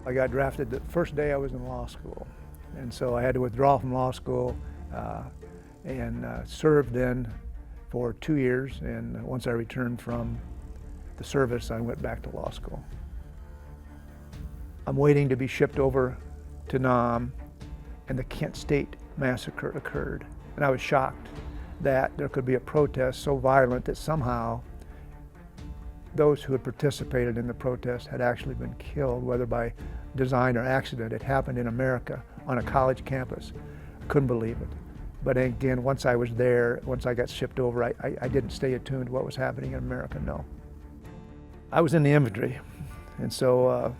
I got drafted the first day I was in law school, and so I had to withdraw from law school and served then for 2 years, and once I returned from the service, I went back to law school. I'm waiting to be shipped over to Nam, and the Kent State massacre occurred, and I was shocked that there could be a protest so violent that somehow those who had participated in the protest had actually been killed, whether by design or accident. It happened in America on a college campus. I couldn't believe it. But again, once I was there, once I got shipped over, I didn't stay attuned to what was happening in America, no. I was in the infantry, and so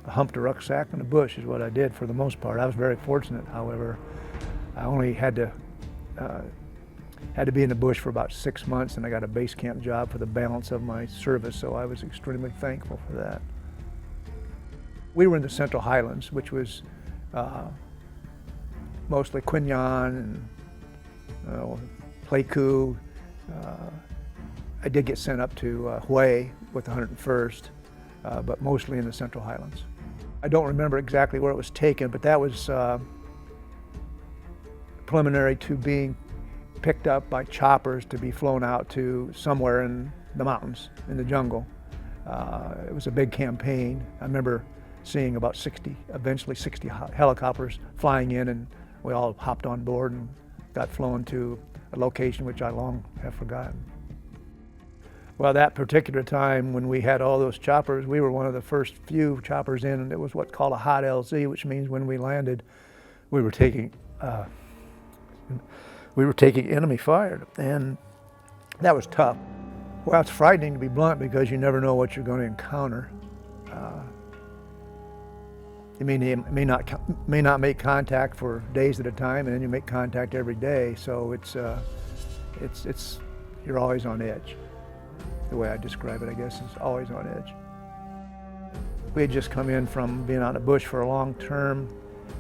I humped a rucksack in the bush is what I did for the most part. I was very fortunate, however. I only had to be in the bush for about 6 months, and I got a base camp job for the balance of my service, so I was extremely thankful for that. We were in the Central Highlands, which was mostly Qui Nhon and Pleiku. I did get sent up to Hue with the 101st, but mostly in the Central Highlands. I don't remember exactly where it was taken, but that was preliminary to being picked up by choppers to be flown out to somewhere in the mountains, in the jungle. It was a big campaign. I remember seeing about 60, eventually 60 helicopters flying in, and we all hopped on board and got flown to a location which I long have forgotten. Well, that particular time when we had all those choppers, we were one of the first few choppers in, and it was what's called a hot LZ, which means when we landed, we were taking enemy fire, and that was tough. Well, it's frightening to be blunt because you never know what you're going to encounter. You may not make contact for days at a time, and then you make contact every day. So you're always on edge. The way I describe it, I guess, is always on edge. We had just come in from being out in the bush for a long term.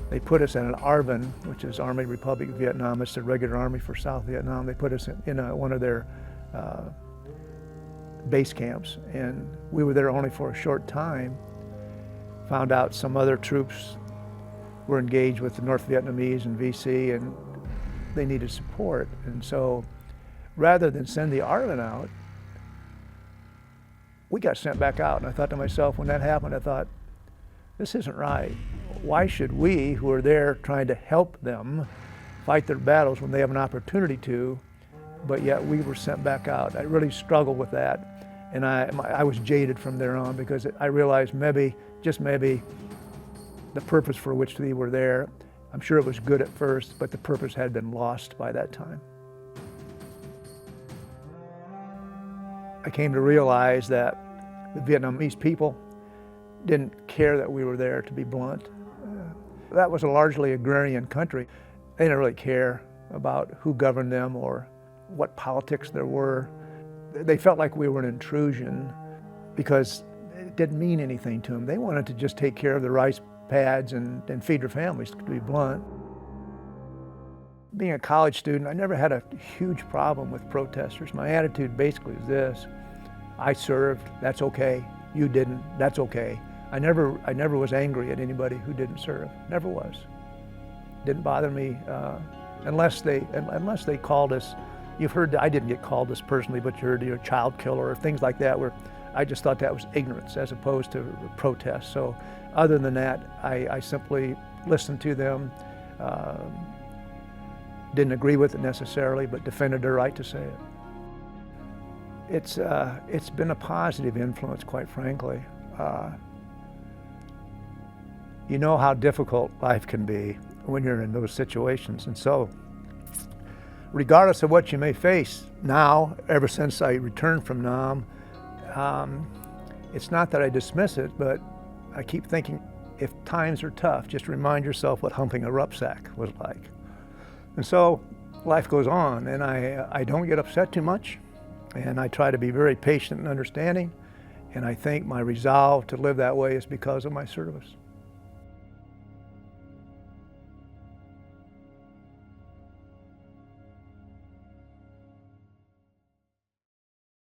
They put us in an ARVN, which is Army Republic of Vietnam. It's the regular army for South Vietnam. They put us in one of their base camps, and we were there only for a short time. Found out some other troops were engaged with the North Vietnamese and VC, and they needed support. And so rather than send the ARVN out, we got sent back out. And I thought to myself, when that happened, I thought, this isn't right. Why should we, who are there trying to help them fight their battles when they have an opportunity to, but yet we were sent back out? I really struggled with that, and I was jaded from there on, because I realized maybe, just maybe, the purpose for which we were there, I'm sure it was good at first, but the purpose had been lost by that time. I came to realize that the Vietnamese people didn't care that we were there, to be blunt. That was a largely agrarian country. They didn't really care about who governed them or what politics there were. They felt like we were an intrusion because it didn't mean anything to them. They wanted to just take care of the rice pads and feed their families, to be blunt. Being a college student, I never had a huge problem with protesters. My attitude basically is this: I served, that's okay. You didn't, that's okay. I never was angry at anybody who didn't serve. Never was. Didn't bother me unless they called us. You've heard, I didn't get called this personally, but you heard you're a child killer or things like that, where I just thought that was ignorance as opposed to protest. So other than that, I simply listened to them. Didn't agree with it necessarily, but defended their right to say it. It's been a positive influence, quite frankly. You know how difficult life can be when you're in those situations, and so regardless of what you may face now, ever since I returned from Nam, it's not that I dismiss it, but I keep thinking, if times are tough, just remind yourself what humping a rucksack was like. And so life goes on, and I don't get upset too much, and I try to be very patient and understanding, and I think my resolve to live that way is because of my service.